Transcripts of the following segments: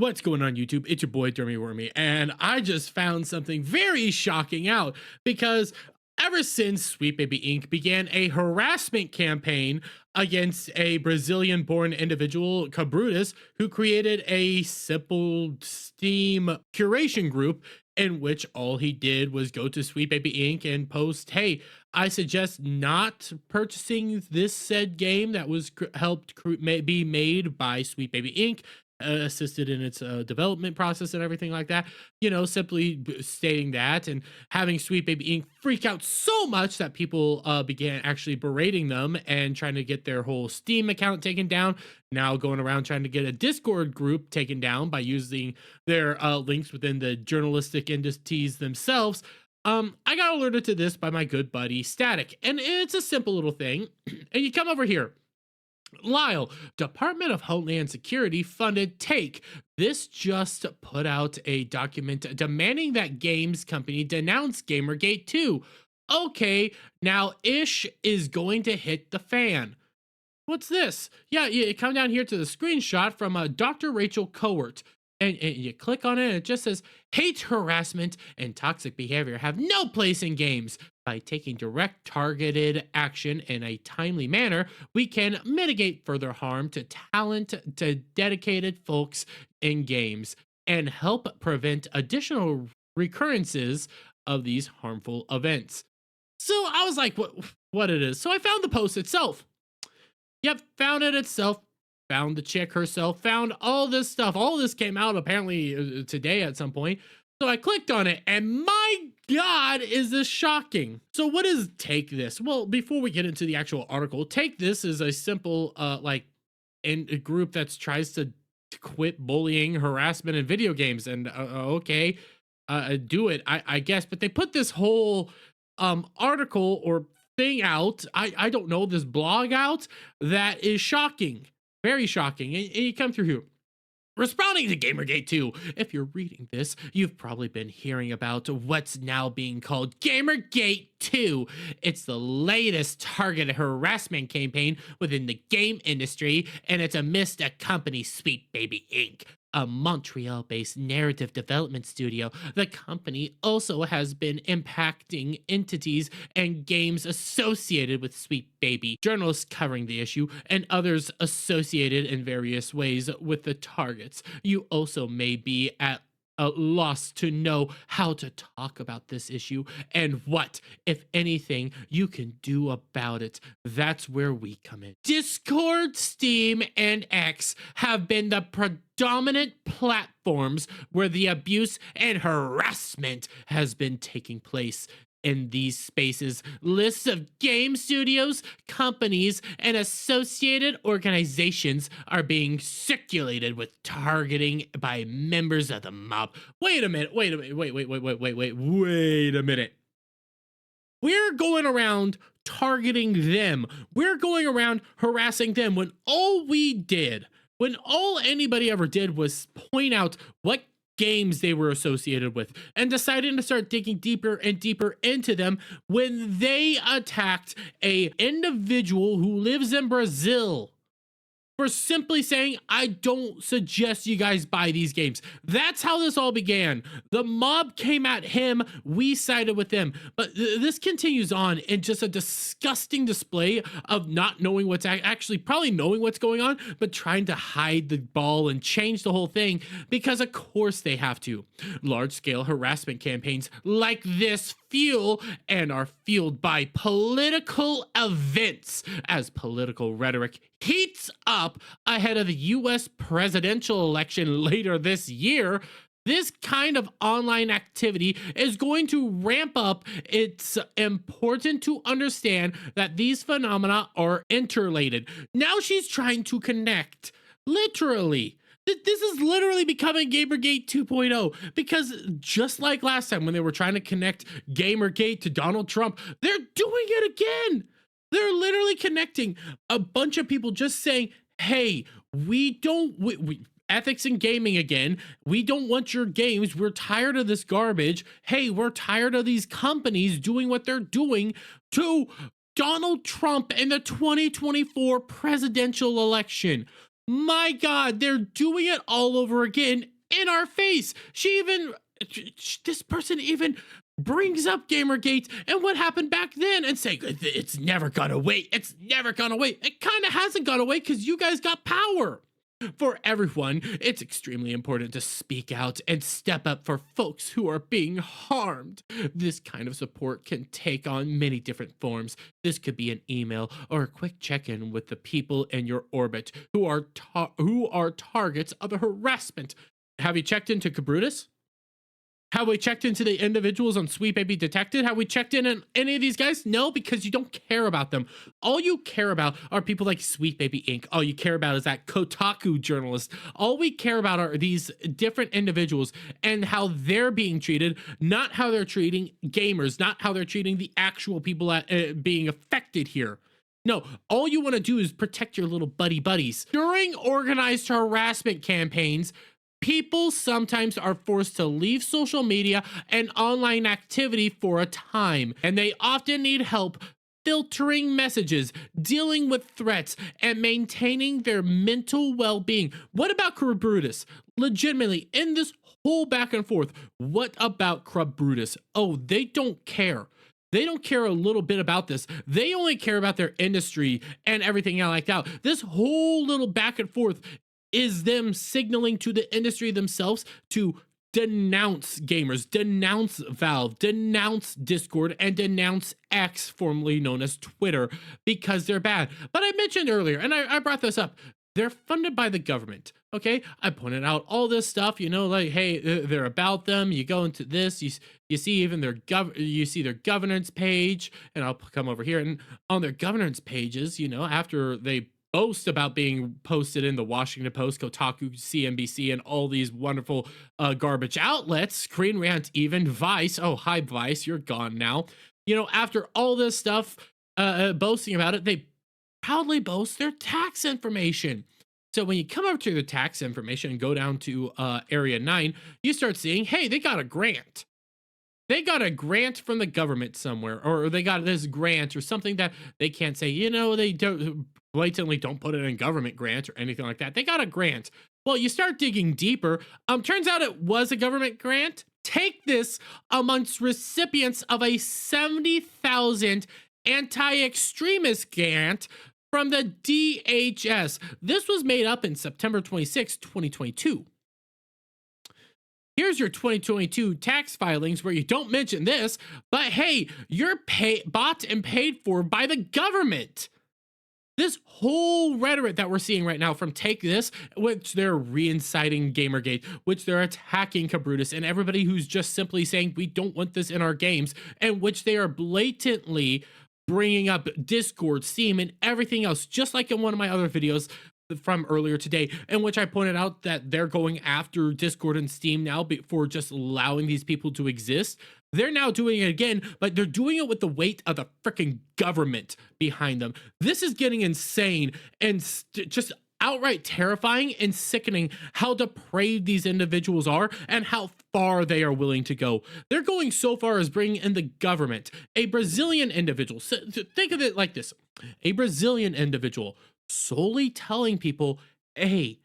What's going on YouTube? It's your boy Dermy Wormy, and I just found something very shocking out because ever since Sweet Baby Inc. began a harassment campaign against a Brazilian-born individual, Cabrutus, who created a simple Steam curation group in which all he did was go to Sweet Baby Inc. and post, hey, I suggest not purchasing this said game that was be made by Sweet Baby Inc., assisted in its development process and everything like that. You know, simply stating that and having Sweet Baby Inc. freak out so much that people began actually berating them and trying to get their whole Steam account taken down. Now going around trying to get a Discord group taken down by using their links within the journalistic entities themselves. I got alerted to this by my good buddy Static, and it's a simple little thing. And you come over here. Lyle, Department of Homeland Security funded Take. This just put out a document demanding that games company denounce Gamergate 2. Okay, now ish is going to hit the fan. What's this? Yeah, you come down here to the screenshot from Dr. Rachel Cowart. And you click on it, and it just says, hate, harassment, and toxic behavior have no place in games. By taking direct targeted action in a timely manner, we can mitigate further harm to dedicated folks in games and help prevent additional recurrences of these harmful events. So I was like, what it is? So I found the post itself. Yep, found it itself. Found the chick herself, found all this stuff. All this came out apparently today at some point. So I clicked on it, and my God, is this shocking. So what is Take This? Well, before we get into the actual article, Take This is a simple, in a group that tries to quit bullying, harassment in video games. And okay, do it, I guess. But they put this whole article or thing out, I don't know, this blog out that is shocking. Very shocking. And you come through here. Responding to Gamergate 2, if you're reading this, you've probably been hearing about what's now being called Gamergate 2. It's the latest targeted harassment campaign within the game industry, and it's amidst a company, Sweet Baby Inc., a Montreal-based narrative development studio. The company also has been impacting entities and games associated with Sweet Baby, journalists covering the issue, and others associated in various ways with the targets. You also may be at a loss to know how to talk about this issue and what, if anything, you can do about it. That's where we come in. Discord, Steam, and X have been the predominant platforms where the abuse and harassment has been taking place. In these spaces, lists of game studios, companies, and associated organizations are being circulated with targeting by members of the mob. Wait a minute, wait a minute. We're going around targeting them. We're going around harassing them when all anybody ever did was point out what games they were associated with and decided to start digging deeper and deeper into them when they attacked a individual who lives in Brazil for simply saying, I don't suggest you guys buy these games. That's how this all began. The mob came at him, we sided with them. But this continues on in just a disgusting display of not knowing what's actually probably knowing what's going on, but trying to hide the ball and change the whole thing because of course they have to. Large-scale harassment campaigns like this fuel and are fueled by political events as political rhetoric heats up ahead of the US presidential election later this year. This kind of online activity is going to ramp up. It's important to understand that these phenomena are interrelated. Now she's trying to connect, literally. This is literally becoming Gamergate 2.0 because just like last time when they were trying to connect Gamergate to Donald Trump, they're doing it again. They're literally connecting a bunch of people just saying, hey, we ethics in gaming again. We don't want your games. We're tired of this garbage. Hey, we're tired of these companies doing what they're doing to Donald Trump in the 2024 presidential election. My God, they're doing it all over again in our face. This person even brings up Gamergate and what happened back then and say, it's never gone away. It's never gone away. It kind of hasn't gone away because you guys got power. For everyone, it's extremely important to speak out and step up for folks who are being harmed. This kind of support can take on many different forms. This could be an email or a quick check-in with the people in your orbit who are targets of harassment. Have you checked into Cabrutus? Have we checked into the individuals on Sweet Baby Detected? Have we checked in on any of these guys? No, because you don't care about them. All you care about are people like Sweet Baby Inc. All you care about is that Kotaku journalist. All we care about are these different individuals and how they're being treated, not how they're treating gamers, not how they're treating the actual people being affected here. No, all you want to do is protect your little buddies. During organized harassment campaigns, people sometimes are forced to leave social media and online activity for a time, and they often need help filtering messages, dealing with threats, and maintaining their mental well-being. What about Brutus? Legitimately, in this whole back and forth, what about Brutus? Oh, they don't care. They don't care a little bit about this. They only care about their industry and everything like that. This whole little back and forth is them signaling to the industry themselves to denounce gamers, denounce Valve, denounce Discord, and denounce X, formerly known as Twitter, because they're bad. But I mentioned earlier, and I brought this up, they're funded by the government. Okay, I pointed out all this stuff, you know, like, hey, they're about them. You go into this, you see even their governance page, and I'll come over here, and on their governance pages, you know, after they boast about being posted in the Washington Post, Kotaku, CNBC, and all these wonderful garbage outlets, Screen Rant, even Vice. Oh, hi, Vice, you're gone now. You know, after all this stuff, boasting about it, they proudly boast their tax information. So when you come up to the tax information and go down to Area 9, you start seeing, hey, they got a grant. They got a grant from the government somewhere, or they got this grant or something that they can't say, you know, they don't blatantly don't put it in government grant or anything like that. They got a grant. Well, you start digging deeper. Turns out it was a government grant. Take this amongst recipients of a $70,000 anti-extremist grant from the DHS. This was made up in September 26, 2022. Here's your 2022 tax filings where you don't mention this, but hey, you're bought and paid for by the government. This whole rhetoric that we're seeing right now from Take This, which they're reinciting Gamergate, which they're attacking Cabrutus, and everybody who's just simply saying we don't want this in our games, and which they are blatantly bringing up Discord, Steam, and everything else, just like in one of my other videos from earlier today, in which I pointed out that they're going after Discord and Steam now for just allowing these people to exist. They're now doing it again, but they're doing it with the weight of the freaking government behind them. This is getting insane and just outright terrifying and sickening how depraved these individuals are and how far they are willing to go. They're going so far as bringing in the government, a Brazilian individual. So think of it like this, a Brazilian individual solely telling people, hey,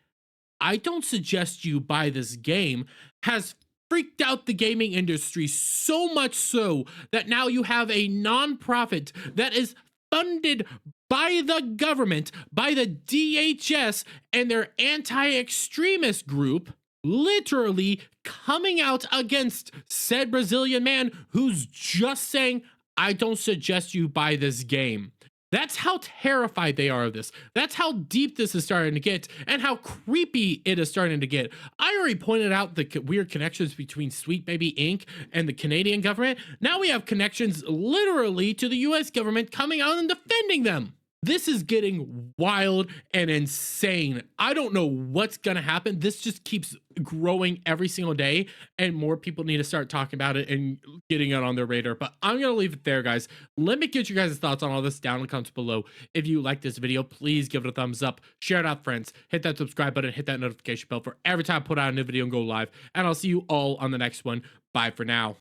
I don't suggest you buy this game, has freaked out the gaming industry so much so that now you have a nonprofit that is funded by the government, by the DHS and their anti-extremist group, literally coming out against said Brazilian man who's just saying, I don't suggest you buy this game. That's how terrified they are of this. That's how deep this is starting to get and how creepy it is starting to get. I already pointed out the weird connections between Sweet Baby Inc. and the Canadian government. Now we have connections literally to the US government coming out and defending them. This is getting wild and insane. I don't know what's gonna happen. This just keeps growing every single day, and more people need to start talking about it and getting it on their radar. But I'm gonna leave it there, guys. Let me get you guys' thoughts on all this down in the comments below. If you like this video, please give it a thumbs up, share it out with friends, hit that subscribe button, hit that notification bell for every time I put out a new video and go live. And I'll see you all on the next one. Bye for now.